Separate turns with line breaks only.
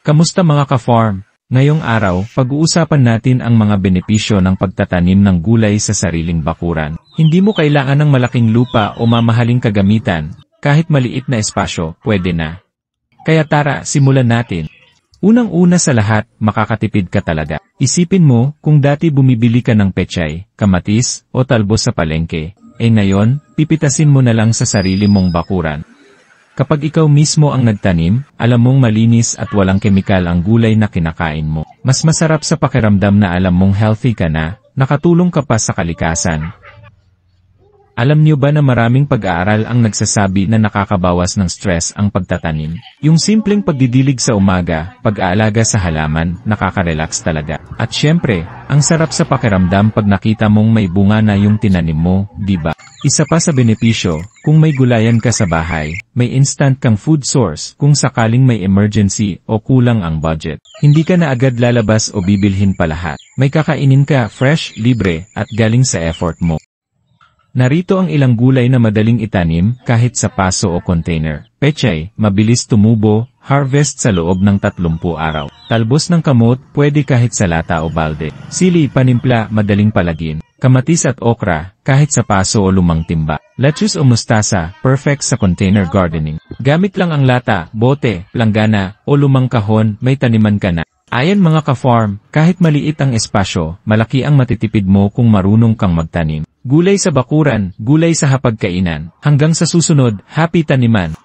Kamusta mga ka-farm? Ngayong araw, pag-uusapan natin ang mga benepisyo ng pagtatanim ng gulay sa sariling bakuran. Hindi mo kailangan ng malaking lupa o mamahaling kagamitan. Kahit maliit na espasyo, pwede na. Kaya tara, simulan natin. Unang-una sa lahat, makakatipid ka talaga. Isipin mo, kung dati bumibili ka ng pechay, kamatis, o talbos sa palengke, ngayon, pipitasin mo na lang sa sarili mong bakuran. Kapag ikaw mismo ang nagtanim, alam mong malinis at walang kemikal ang gulay na kinakain mo. Mas masarap sa pakiramdam na alam mong healthy ka na, nakatulong ka pa sa kalikasan. Alam niyo ba na maraming pag-aaral ang nagsasabi na nakakabawas ng stress ang pagtatanim? Yung simpleng pagdidilig sa umaga, pag-aalaga sa halaman, nakaka-relax talaga. At syempre, ang sarap sa pakiramdam pag nakita mong may bunga na yung tinanim mo, di ba? Isa pa sa benepisyo, kung may gulayan ka sa bahay, may instant kang food source kung sakaling may emergency o kulang ang budget. Hindi ka na agad lalabas o bibilhin pa lahat. May kakainin ka fresh, libre, at galing sa effort mo. Narito ang ilang gulay na madaling itanim kahit sa paso o container. Pechay, mabilis tumubo, harvest sa loob ng 30 araw. Talbos ng kamot, pwede kahit sa lata o balde. Sili, panimpla, madaling palagin. Kamatis at okra, kahit sa paso o lumang timba. Lettuce o mustasa, perfect sa container gardening. Gamit lang ang lata, bote, planggana, o lumang kahon, may taniman ka na. Ayan mga ka-farm, kahit maliit ang espasyo, malaki ang matitipid mo kung marunong kang magtanim. Gulay sa bakuran, gulay sa hapagkainan. Hanggang sa susunod, happy taniman!